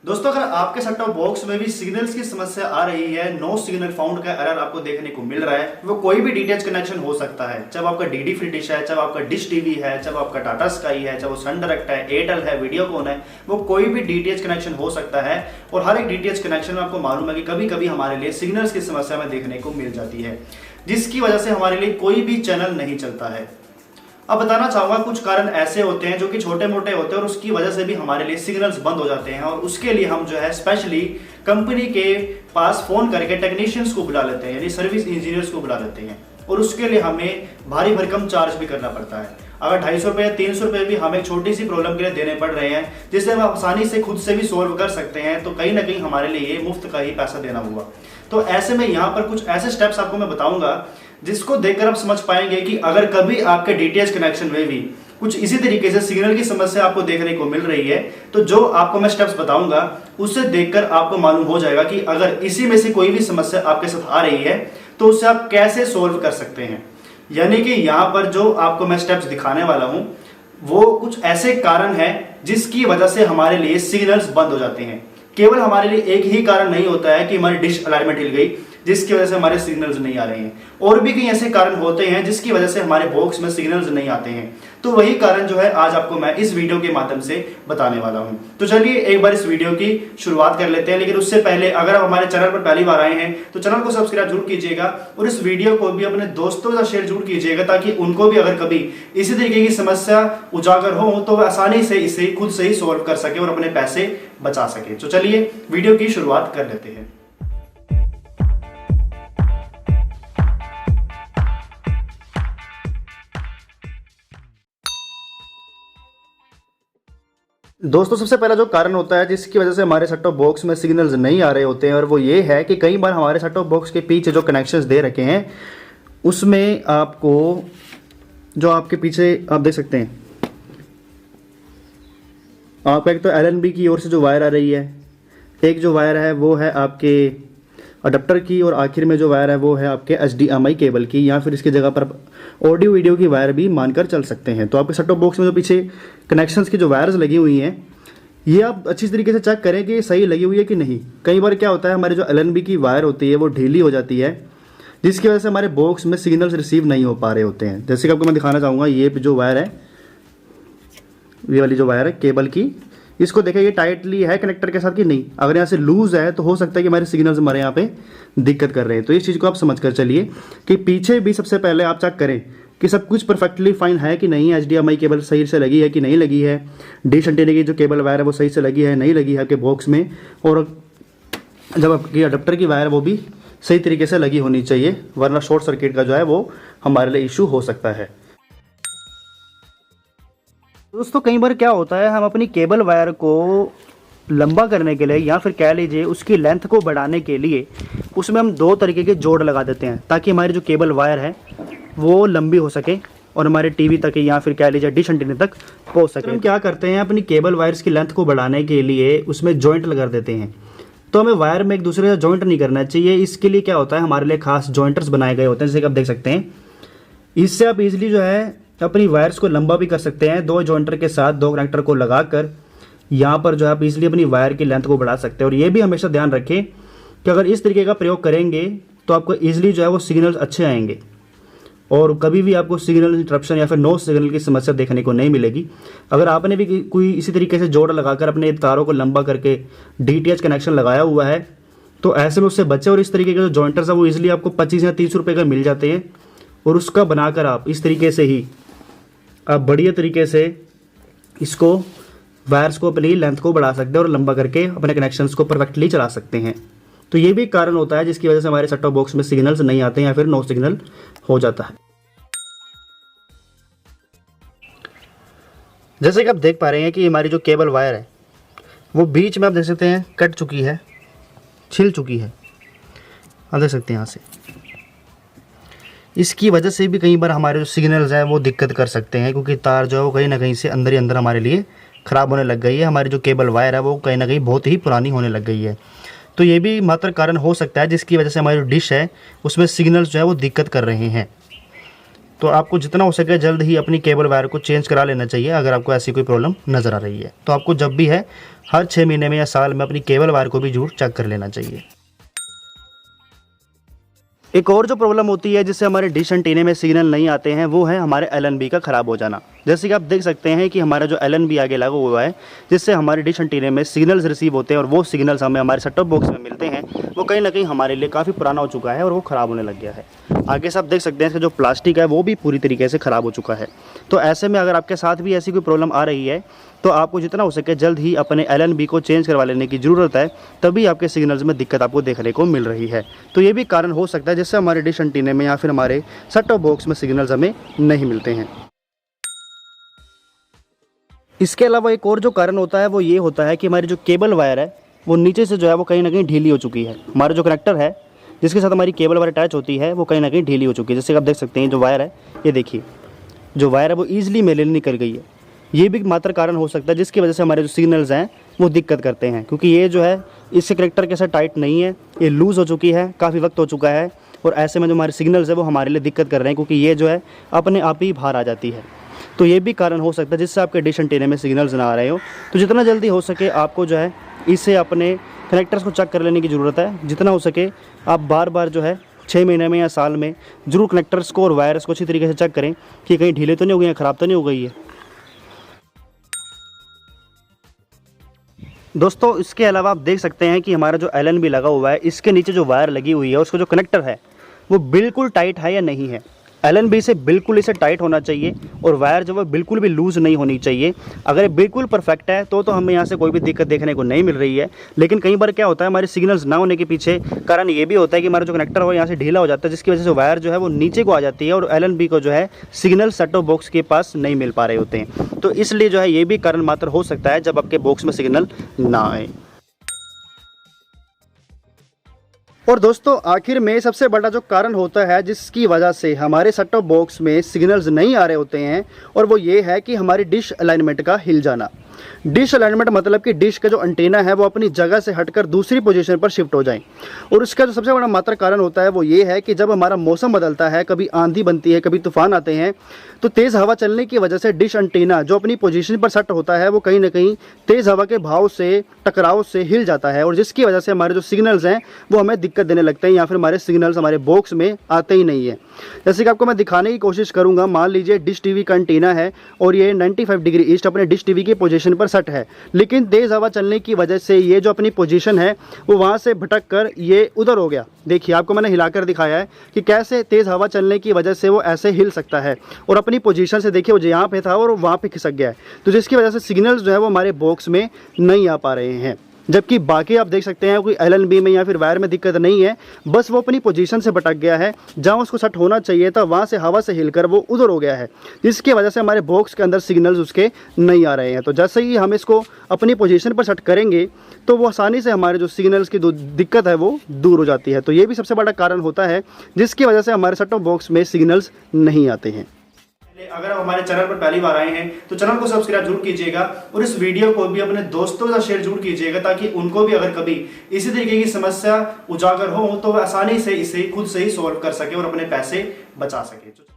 दोस्तों, अगर आपके सेट टॉप बॉक्स में भी सिग्नल्स की समस्या आ रही है, नो सिग्नल फाउंड का एरर आपको देखने को मिल रहा है, वो कोई भी डीटीएच कनेक्शन हो सकता है। जब आपका डीडी फ्री डिश है, जब आपका डिश टीवी है, जब आपका टाटा स्काई है, जब वो सन डायरेक्ट है, एयरटेल है, वीडियोकॉन है, वो कोई भी डीटीएच कनेक्शन हो सकता है। और हर एक डीटीएच कनेक्शन में आपको मालूम है कि कभी कभी हमारे लिए सिग्नल्स की समस्या में देखने को मिल जाती है, जिसकी वजह से हमारे लिए कोई भी चैनल नहीं चलता है। अब बताना चाहूंगा कुछ कारण ऐसे होते हैं जो कि छोटे मोटे होते हैं और उसकी वजह से भी हमारे लिए सिग्नल्स बंद हो जाते हैं, और उसके लिए हम जो है स्पेशली कंपनी के पास फोन करके टेक्नीशियंस को बुला लेते हैं, यानी सर्विस इंजीनियर्स को बुला लेते हैं, और उसके लिए हमें भारी भरकम चार्ज भी करना पड़ता है। अगर 250 रुपये या 300 रुपये भी हमें छोटी सी प्रॉब्लम के लिए देने पड़ रहे हैं, जिसे हम आसानी से खुद से भी सोल्व कर सकते हैं, तो कहीं ना कहीं हमारे लिए ये मुफ्त का ही पैसा देना हुआ। तो ऐसे में यहाँ पर कुछ ऐसे स्टेप्स आपको मैं बताऊंगा जिसको देखकर आप समझ पाएंगे कि अगर कभी आपके डीटीएच कनेक्शन में भी कुछ इसी तरीके से सिग्नल की समस्या आपको देखने को मिल रही है, तो जो आपको मैं स्टेप्स बताऊंगा उससे देखकर आपको मालूम हो जाएगा कि अगर इसी में से कोई भी समस्या आपके साथ आ रही है तो उससे आप कैसे सोल्व कर सकते हैं। यानी कि यहाँ पर जो आपको मैं स्टेप्स दिखाने वाला हूं वो कुछ ऐसे कारण हैं जिसकी वजह से हमारे लिए सिग्नल्स बंद हो जाते हैं। केवल हमारे लिए एक ही कारण नहीं होता है कि हमारी डिश अलाइनमेंट हिल गई जिसकी वजह से हमारे सिग्नल्स नहीं आ रहे हैं, और भी कई ऐसे कारण होते हैं जिसकी वजह से हमारे बॉक्स में सिग्नल्स नहीं आते हैं। तो वही कारण जो है आज आपको मैं इस वीडियो के माध्यम से बताने वाला हूं। तो चलिए एक बार इस वीडियो की शुरुआत कर लेते हैं, लेकिन उससे पहले अगर आप हमारे चैनल पर पहली बार आए हैं तो चैनल को सब्सक्राइब जरूर कीजिएगा और इस वीडियो को भी अपने दोस्तों के साथ शेयर जरूर कीजिएगा, ताकि उनको भी अगर कभी इसी तरीके की समस्या उजागर हो तो वह आसानी से इसे खुद से ही सोल्व कर सके और अपने पैसे बचा सके। तो चलिए वीडियो की शुरुआत कर लेते हैं। दोस्तों, सबसे पहला जो कारण होता है जिसकी वजह से हमारे सेट टॉप बॉक्स में सिग्नल्स नहीं आ रहे होते हैं, और वो ये है कि कई बार हमारे सेट टॉप बॉक्स के पीछे जो कनेक्शंस दे रखे हैं उसमें आपको जो आपके पीछे आप देख सकते हैं, आपका एक तो LNB की ओर से जो वायर आ रही है, एक जो वायर है वो है आपके अडेप्टर की, और आखिर में जो वायर है वो है आपके HDMI केबल की, या फिर इसकी जगह पर ऑडियो वीडियो की वायर भी मानकर चल सकते हैं। तो आपके सेट टॉप बॉक्स में जो पीछे कनेक्शंस की जो वायर्स लगी हुई हैं ये आप अच्छी तरीके से चेक करें कि सही लगी हुई है कि नहीं। कई बार क्या होता है, हमारी जो LNB की वायर होती है वो ढीली हो जाती है, जिसकी वजह से हमारे बॉक्स में सिग्नल्स रिसीव नहीं हो पा रहे होते हैं। जैसे कि आपको मैं दिखाना चाहूँगा, ये जो वायर है, ये वाली जो वायर है केबल की, इसको देखें ये टाइटली है कनेक्टर के साथ कि नहीं। अगर यहाँ से लूज है तो हो सकता है कि हमारे सिग्नल्स हमारे यहाँ पे दिक्कत कर रहे हैं। तो इस चीज़ को आप समझ कर चलिए कि पीछे भी सबसे पहले आप चेक करें कि सब कुछ परफेक्टली फाइन है कि नहीं, HDMI केबल सही से लगी है कि नहीं लगी है, डिश एंटीना की जो केबल वायर है वो सही से लगी है नहीं लगी है आपके बॉक्स में, और जब आपकी अडेप्टर की वायर वो भी सही तरीके से लगी होनी चाहिए, वरना शॉर्ट सर्किट का जो है वो हमारे लिए इशू हो सकता है। दोस्तों, कई बार क्या होता है, हम अपनी केबल वायर को लंबा करने के लिए या फिर कह लीजिए उसकी लेंथ को बढ़ाने के लिए उसमें हम दो तरीके के जोड़ लगा देते हैं, ताकि हमारी जो केबल वायर है वो लंबी हो सके और हमारे टीवी तक या फिर कह लीजिए डिश एंटीना तक पहुंच सके। तो हम क्या करते हैं, अपनी केबल वायर्स की लेंथ को बढ़ाने के लिए उसमें जॉइंट लगा देते हैं। तो हमें वायर में एक दूसरे से जॉइंट नहीं करना चाहिए। इसके लिए क्या होता है, हमारे लिए खास जॉइंटर्स बनाए गए होते हैं, जैसे कि आप देख सकते हैं। इससे आप इजीली जो है अपनी वायर्स को लंबा भी कर सकते हैं। दो जॉइंटर के साथ दो कनेक्टर को लगाकर यहाँ पर जो है आप इजीली अपनी वायर की लेंथ को बढ़ा सकते हैं। और ये भी हमेशा ध्यान रखें कि अगर इस तरीके का प्रयोग करेंगे तो आपको इजीली जो है वो सिग्नल्स अच्छे आएंगे, और कभी भी आपको सिग्नल इंटरप्शन या फिर नो सिग्नल की समस्या देखने को नहीं मिलेगी। अगर आपने भी कोई इसी तरीके से जोड़ लगाकर अपने तारों को लंबा करके DTH कनेक्शन लगाया हुआ है तो ऐसे में उससे बचे, और इस तरीके के जो जॉइंटर्स हैं वो इजीली आपको 25 या 30 रुपये का मिल जाते हैं, और उसका बनाकर आप इस तरीके से ही आप बढ़िया तरीके से इसको वायर्स को अपनी लेंथ को बढ़ा सकते हैं और लंबा करके अपने कनेक्शंस को परफेक्टली चला सकते हैं। तो ये भी कारण होता है जिसकी वजह से हमारे सेट टॉप बॉक्स में सिग्नल्स नहीं आते हैं या फिर नो सिग्नल हो जाता है। जैसे कि आप देख पा रहे हैं कि हमारी जो केबल वायर है वो बीच में आप देख सकते हैं कट चुकी है, छिल चुकी है, आप देख सकते हैं यहाँ से। इसकी वजह से भी कई बार हमारे जो सिग्नल्स हैं वो दिक्कत कर सकते हैं, क्योंकि तार जो है वो कहीं ना कहीं से अंदर ही अंदर हमारे लिए ख़राब होने लग गई है। हमारी जो केबल वायर है वो कहीं ना कहीं बहुत ही पुरानी होने लग गई है। तो ये भी मात्र कारण हो सकता है जिसकी वजह से हमारी जो डिश है उसमें सिग्नल्स जो है वो दिक्कत कर रहे हैं। तो आपको जितना हो सके जल्द ही अपनी केबल वायर को चेंज करा लेना चाहिए अगर आपको ऐसी कोई प्रॉब्लम नज़र आ रही है। तो आपको जब भी है हर 6 महीने में या साल में अपनी केबल वायर को भी जरूर चेक कर लेना चाहिए। एक और जो प्रॉब्लम होती है जिससे हमारे डिश एंटीने में सिग्नल नहीं आते हैं वो है हमारे LNB का ख़राब हो जाना। जैसे कि आप देख सकते हैं कि हमारा जो LNB आगे लगा हुआ है जिससे हमारे डिश एंटीने में सिग्नल्स रिसीव होते हैं और वो सिग्नल्स हमें हमारे सेट टॉप बॉक्स में मिलते हैं, वो कहीं ना कहीं हमारे लिए काफ़ी पुराना हो चुका है और वो ख़राब होने लग गया है। आगे से आप देख सकते हैं इसका जो प्लास्टिक है वो भी पूरी तरीके से ख़राब हो चुका है। तो ऐसे में अगर आपके साथ भी ऐसी कोई प्रॉब्लम आ रही है तो आपको जितना हो सके जल्द ही अपने LNB को चेंज करवा लेने की ज़रूरत है, तभी आपके सिग्नल्स में दिक्कत आपको देखने को मिल रही है। तो ये भी कारण हो सकता है जिससे हमारे डिश एंटीने में या फिर हमारे सेट टॉप बॉक्स में सिग्नल्स हमें नहीं मिलते हैं। इसके अलावा एक और जो कारण होता है वो ये होता है कि हमारी जो केबल वायर है वो नीचे से जो है वो कहीं ना कहीं ढीली हो चुकी है। हमारा जो कनेक्टर है जिसके साथ हमारी केबल वायर अटैच होती है वो कहीं ना कहीं ढीली हो चुकी है। जैसे आप देख सकते हैं जो वायर है, ये देखिए जो वायर है वो ईजिली मेले निकल गई है। ये भी मात्र कारण हो सकता है जिसकी वजह से हमारे जो सिग्नल्स हैं वो दिक्कत करते हैं, क्योंकि ये जो है इससे कनेक्टर के साथ टाइट नहीं है, ये लूज़ हो चुकी है, काफ़ी वक्त हो चुका है और ऐसे में जो हमारे सिग्नल्स है वो हमारे लिए दिक्कत कर रहे हैं, क्योंकि ये जो है अपने आप ही बाहर आ जाती है। तो ये भी कारण हो सकता है जिससे आपके डिश एंटीने में सिग्नल्स ना आ रहे हो। तो जितना जल्दी हो सके आपको जो है इससे अपने कनेक्टर्स को चेक कर लेने की ज़रूरत है। जितना हो सके आप बार बार जो है 6 महीने में या साल में ज़रूर कनेक्टर्स को और वायर्स को अच्छी तरीके से चेक करें कि कहीं ढीले तो नहीं हो गई हैं, ख़राब तो नहीं हो गई है। दोस्तों इसके अलावा आप देख सकते हैं कि हमारा जो LNB लगा हुआ है इसके नीचे जो वायर लगी हुई है उसका जो कनेक्टर है वो बिल्कुल टाइट है या नहीं है। LNB से बिल्कुल इसे टाइट होना चाहिए और वायर जो है बिल्कुल भी लूज़ नहीं होनी चाहिए। अगर ये बिल्कुल परफेक्ट है तो हमें यहाँ से कोई भी दिक्कत देखने को नहीं मिल रही है। लेकिन कई बार क्या होता है हमारे सिग्नल्स ना होने के पीछे कारण ये भी होता है कि हमारा जो कनेक्टर हो यहाँ से ढीला हो जाता है, जिसकी वजह से वायर जो है वो नीचे को आ जाती है और LNB को जो है सिग्नल सेट टॉप बॉक्स के पास नहीं मिल पा रहे होते हैं। तो इसलिए जो है ये भी कारण मात्र हो सकता है जब आपके बॉक्स में सिग्नल ना आए। और दोस्तों आखिर में सबसे बड़ा जो कारण होता है जिसकी वजह से हमारे सेट टॉप बॉक्स में सिग्नल्स नहीं आ रहे होते हैं और वो ये है कि हमारी डिश अलाइनमेंट का हिल जाना। डिश अलाइनमेंट मतलब कि डिश का जो एंटीना है वो अपनी जगह से हटकर दूसरी पोजीशन पर शिफ्ट हो जाए। और उसका जो सबसे बड़ा मात्र कारण होता है वो ये है कि जब हमारा मौसम बदलता है, कभी आंधी बनती है, कभी तूफान आते हैं, तो तेज़ हवा चलने की वजह से डिश एंटीना जो अपनी पोजीशन पर सेट होता है वो कहीं ना कहीं तेज़ हवा के भाव से, टकराव से हिल जाता है और जिसकी वजह से हमारे जो सिग्नल्स हैं वो हमें दिक्कत देने लगते हैं या फिर हमारे सिग्नल्स हमारे बॉक्स में आते ही नहीं है। जैसे कि आपको मैं दिखाने की कोशिश करूंगा, मान लीजिए डिश टीवी का एंटीना है और ये 95 डिग्री ईस्ट अपने डिश टीवी की पोजीशन पर सेट है, लेकिन तेज़ हवा चलने की वजह से ये जो अपनी पोजीशन है वो वहाँ से भटक कर ये उधर हो गया। देखिए आपको मैंने हिलाकर दिखाया है कि कैसे तेज़ हवा चलने की वजह से वो ऐसे हिल सकता है और अपनी पोजीशन से देखिए वो यहाँ पे था और वहाँ पे खिसक गया है। तो जिसकी वजह से सिग्नल्स जो है वो हमारे बॉक्स में नहीं आ पा रहे हैं। जबकि बाकी आप देख सकते हैं कोई LNB में या फिर वायर में दिक्कत नहीं है, बस वो अपनी पोजीशन से भटक गया है, जहां उसको सेट होना चाहिए था वहां से हवा से हिलकर वो उधर हो गया है, जिसकी वजह से हमारे बॉक्स के अंदर सिग्नल्स उसके नहीं आ रहे हैं। तो जैसे ही हम इसको अपनी पोजीशन पर सेट करेंगे तो वो आसानी से हमारे जो सिग्नल्स की दिक्कत है वो दूर हो जाती है। तो ये भी सबसे बड़ा कारण होता है जिसकी वजह से हमारे सेट टॉप बॉक्स में सिग्नल्स नहीं आते हैं। अगर आप हमारे चैनल पर पहली बार आए हैं तो चैनल को सब्सक्राइब जरूर कीजिएगा और इस वीडियो को भी अपने दोस्तों के साथ शेयर जरूर कीजिएगा, ताकि उनको भी अगर कभी इसी तरीके की समस्या उजागर हो तो वह आसानी से इसे खुद से ही सॉल्व कर सके और अपने पैसे बचा सके।